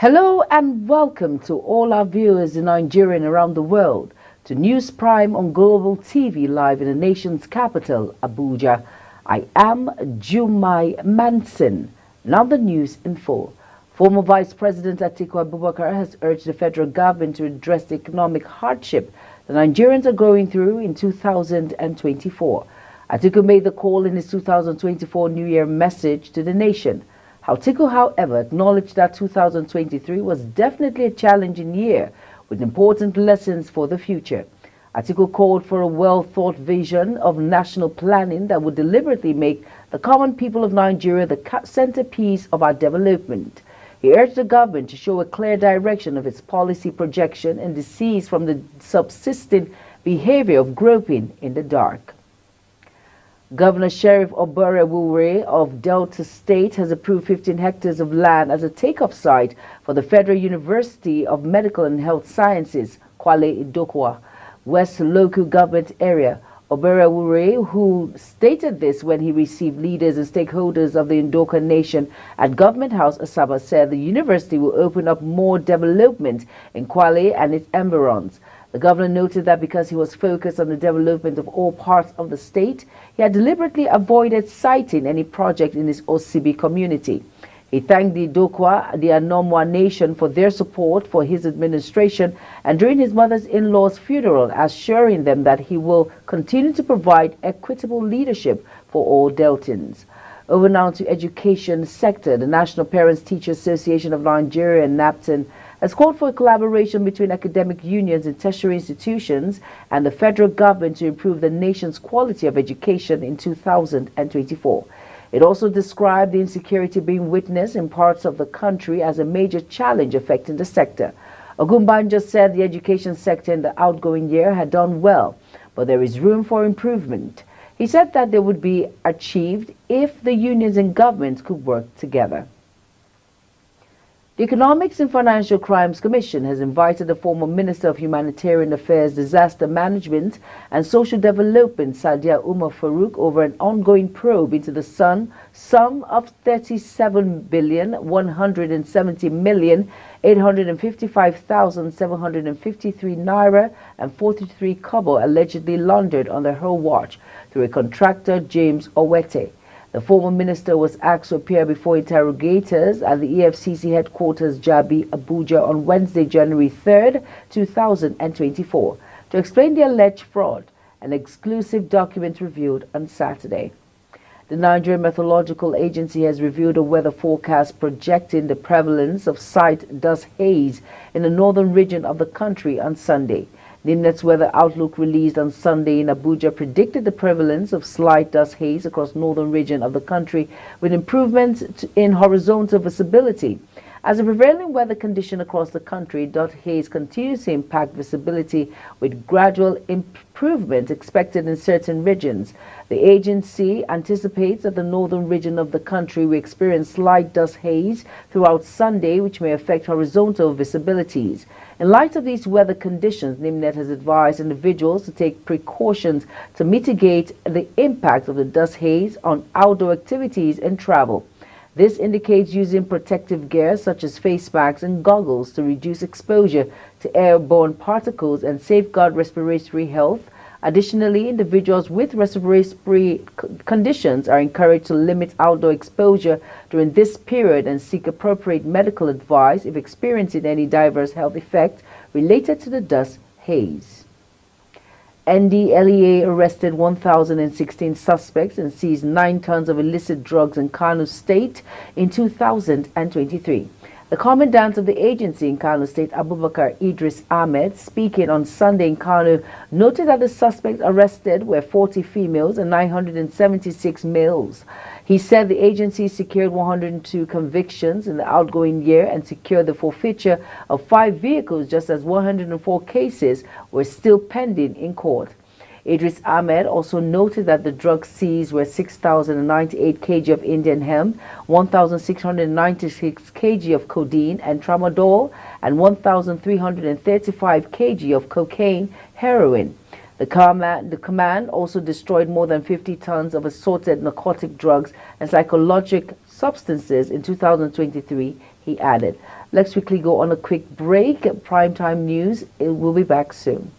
Hello and welcome to all our viewers in Nigeria and around the world to News Prime on Global TV live in the nation's capital, Abuja. I am Jumai Manson. Now the news in full. Former Vice President Atiku Abubakar has urged the federal government to address the economic hardship the Nigerians are going through in 2024. Atiku made the call in his 2024 New Year message to the nation. Atiku, however, acknowledged that 2023 was definitely a challenging year with important lessons for the future. Atiku called for a well-thought vision of national planning that would deliberately make the common people of Nigeria the centerpiece of our development. He urged the government to show a clear direction of its policy projection and desist from the subsisting behavior of groping in the dark. Governor Sheriff Oborevwori of Delta State has approved 15 hectares of land as a take-off site for the Federal University of Medical and Health Sciences, Kwale Idokwa, West Local Government Area. Oborevwori, who stated this when he received leaders and stakeholders of the Ndoka Nation at Government House Asaba, said the university will open up more development in Kwale and its environs. The governor noted that because he was focused on the development of all parts of the state, he had deliberately avoided citing any project in his Osibi community. He thanked the Idokwa, the Anomwa Nation, for their support for his administration and during his mother-in-law's funeral, assuring them that he will continue to provide equitable leadership for all Deltans. Over now to education sector. The National Parents Teachers Association of Nigeria, NAPTEN, has called for a collaboration between academic unions and tertiary institutions and the federal government to improve the nation's quality of education in 2024. It also described the insecurity being witnessed in parts of the country as a major challenge affecting the sector. Ogunbanjo said the education sector in the outgoing year had done well, but there is room for improvement. He said that they would be achieved if the unions and government could work together. The Economics and Financial Crimes Commission has invited the former Minister of Humanitarian Affairs, Disaster Management and Social Development, Sadia Umar Farouk, over an ongoing probe into the sum of 37,170,855,753 naira and 43 kobo allegedly laundered under her watch through a contractor, James Owete. The former minister was asked to appear before interrogators at the EFCC headquarters, Jabi, Abuja, on Wednesday, January 3, 2024, to explain the alleged fraud. An exclusive document revealed on Saturday. The Nigerian Meteorological Agency has revealed a weather forecast projecting the prevalence of slight dust haze in the northern region of the country on Sunday. NIMNET's weather outlook released on Sunday in Abuja predicted the prevalence of slight dust haze across northern region of the country with improvements in horizontal visibility. As a prevailing weather condition across the country, dust haze continues to impact visibility with gradual improvement expected in certain regions. The agency anticipates that the northern region of the country will experience slight dust haze throughout Sunday, which may affect horizontal visibilities. In light of these weather conditions, NIMNET has advised individuals to take precautions to mitigate the impact of the dust haze on outdoor activities and travel. This indicates using protective gear such as face masks and goggles to reduce exposure to airborne particles and safeguard respiratory health. Additionally, individuals with respiratory conditions are encouraged to limit outdoor exposure during this period and seek appropriate medical advice if experiencing any diverse health effect related to the dust haze. NDLEA arrested 1,016 suspects and seized 9 tons of illicit drugs in Kano State in 2023. The commandant of the agency in Kano State, Abubakar Idris Ahmed, speaking on Sunday in Kano, noted that the suspects arrested were 40 females and 976 males. He said the agency secured 102 convictions in the outgoing year and secured the forfeiture of 5 vehicles, just as 104 cases were still pending in court. Idris Ahmed also noted that the drugs seized were 6,098 kg of Indian hemp, 1,696 kg of codeine and tramadol, and 1,335 kg of cocaine, heroin. The command also destroyed more than 50 tons of assorted narcotic drugs and psychological substances in 2023, he added. Let's quickly go on a quick break. Primetime News, it will be back soon.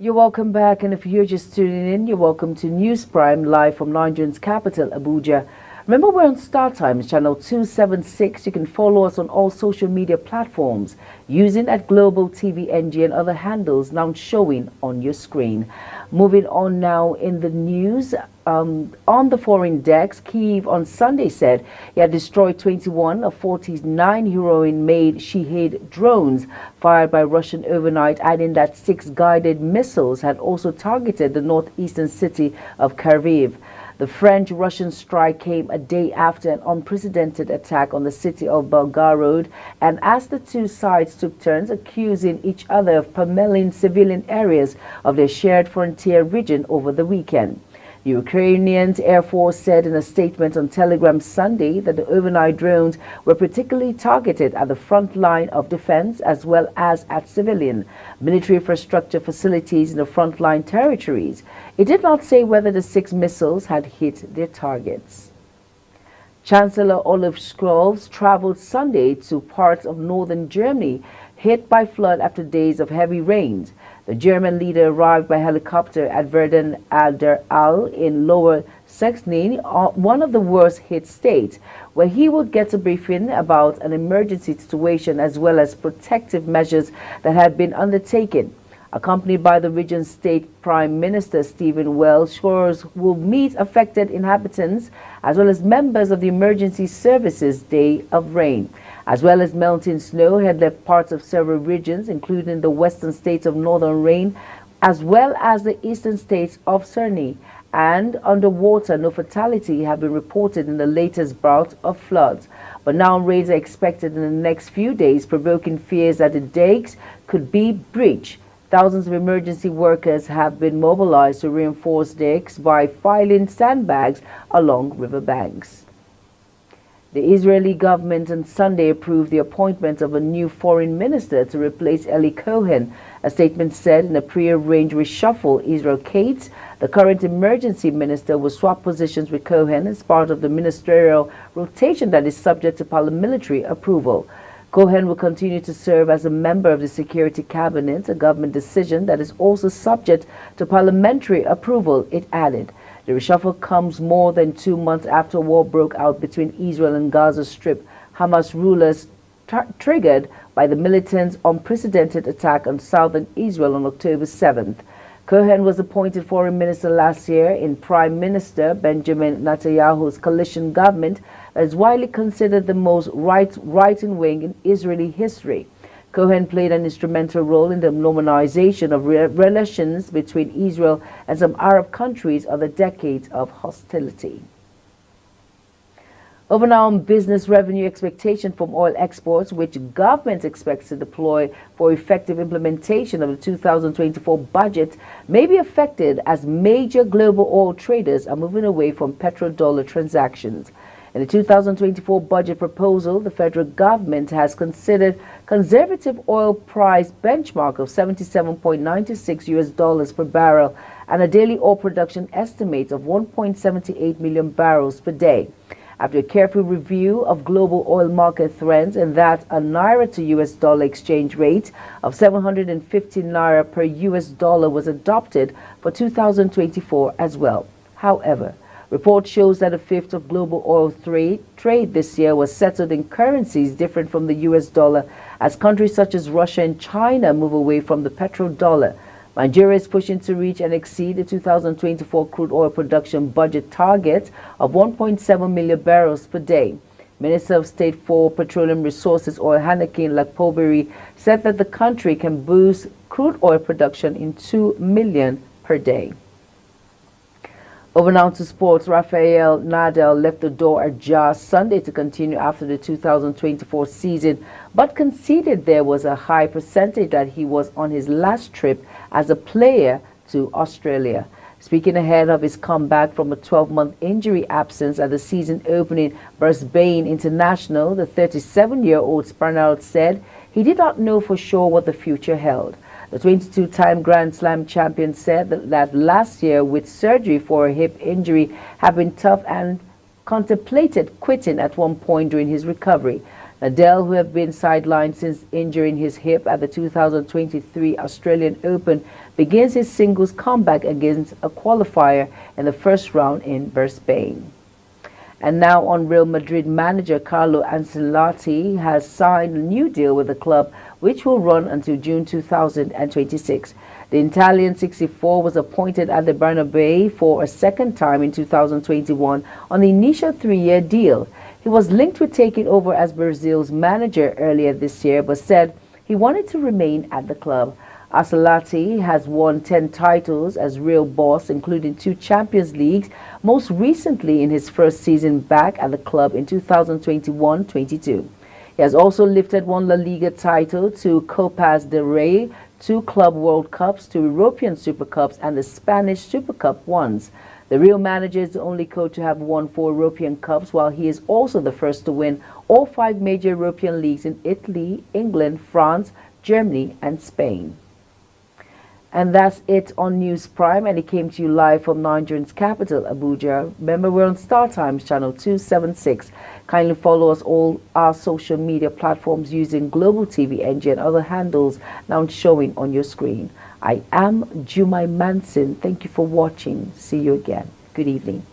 You're welcome back, and if you're just tuning in, you're welcome to News Prime live from Nigeria's capital, Abuja. Remember, we're on StarTimes channel 276. You can follow us on all social media platforms using @Global TV NG and other handles now showing on your screen. Moving on now in the news, on the foreign decks, Kyiv on Sunday said he had destroyed 21 of 49 Ukrainian-made Shahed drones fired by Russian overnight, adding that 6 guided missiles had also targeted the northeastern city of Kharkiv. The French-Russian strike came a day after an unprecedented attack on the city of Belgorod, and as the two sides took turns accusing each other of pummeling civilian areas of their shared frontier region over the weekend. The Ukrainian Air Force said in a statement on Telegram Sunday that the overnight drones were particularly targeted at the front line of defense as well as at civilian military infrastructure facilities in the frontline territories. It did not say whether the 6 missiles had hit their targets. Chancellor Olaf Scholz traveled Sunday to parts of northern Germany hit by flood after days of heavy rains. The German leader arrived by helicopter at Verden an der Aal in Lower Saxony, one of the worst hit states, where he would get a briefing about an emergency situation as well as protective measures that had been undertaken. Accompanied by the region's state prime minister Stephen Welsh, Scholz will meet affected inhabitants as well as members of the emergency services day of rain. As well as melting snow had left parts of several regions, including the western states of northern Rhine, as well as the eastern states of Cerny. And underwater, no fatality have been reported in the latest bout of floods. But now rains are expected in the next few days, provoking fears that the dikes could be breached. Thousands of emergency workers have been mobilized to reinforce dikes by filing sandbags along riverbanks. The Israeli government on Sunday approved the appointment of a new foreign minister to replace Eli Cohen. A statement said in a pre-arranged reshuffle, Israel Katz, the current emergency minister, will swap positions with Cohen as part of the ministerial rotation that is subject to parliamentary approval. Cohen will continue to serve as a member of the Security Cabinet, a government decision that is also subject to parliamentary approval, it added. The reshuffle comes more than 2 months after war broke out between Israel and Gaza Strip Hamas rulers, triggered by the militants' unprecedented attack on southern Israel on October 7th. Cohen was appointed foreign minister last year in Prime Minister Benjamin Netanyahu's coalition government that is widely considered the most right-wing wing in Israeli history. Cohen played an instrumental role in the normalization of relations between Israel and some Arab countries of the decades of hostility. Over now on business revenue expectation from oil exports, which government expects to deploy for effective implementation of the 2024 budget, may be affected as major global oil traders are moving away from petrodollar transactions. In the 2024 budget proposal, the federal government has considered conservative oil price benchmark of $77.96 per barrel and a daily oil production estimate of 1.78 million barrels per day. After a careful review of global oil market trends and that a naira to US dollar exchange rate of 750 naira per US dollar was adopted for 2024 as well. However, Report shows that a fifth of global oil trade this year was settled in currencies different from the US dollar as countries such as Russia and China move away from the petrodollar. Nigeria is pushing to reach and exceed the 2024 crude oil production budget target of 1.7 million barrels per day. Minister of State for Petroleum Resources Oyehanneke Lakpobiri said that the country can boost crude oil production in 2 million per day. Over now to sports. Rafael Nadal left the door ajar Sunday to continue after the 2024 season, but conceded there was a high percentage that he was on his last trip as a player to Australia. Speaking ahead of his comeback from a 12-month injury absence at the season-opening Brisbane International, the 37-year-old Spaniard said he did not know for sure what the future held. The 22-time Grand Slam champion said that last year, with surgery for a hip injury, had been tough and contemplated quitting at one point during his recovery. Nadal, who had been sidelined since injuring his hip at the 2023 Australian Open, begins his singles comeback against a qualifier in the first round in Brisbane. And now on Real Madrid manager Carlo Ancelotti has signed a new deal with the club, which will run until June 2026. The Italian 64 was appointed at the Bernabeu for a second time in 2021 on the initial 3-year deal. He was linked with taking over as Brazil's manager earlier this year, but said he wanted to remain at the club. Ancelotti has won 10 titles as Real boss, including 2 Champions Leagues, most recently in his first season back at the club in 2021-22. He has also lifted 1 La Liga title, 2 Copas del Rey, 2 Club World Cups, 2 European Super Cups, and the Spanish Super Cup ones. The Real manager is the only coach to have won 4 European Cups, while he is also the first to win all 5 major European leagues in Italy, England, France, Germany, and Spain. And that's it on News Prime, and it came to you live from Nigeria's capital, Abuja. Remember, we're on Star Times channel 276. Kindly follow us all our social media platforms using Global TV NG and other handles now showing on your screen. I am Jumai Manson. Thank you for watching. See you again. Good evening.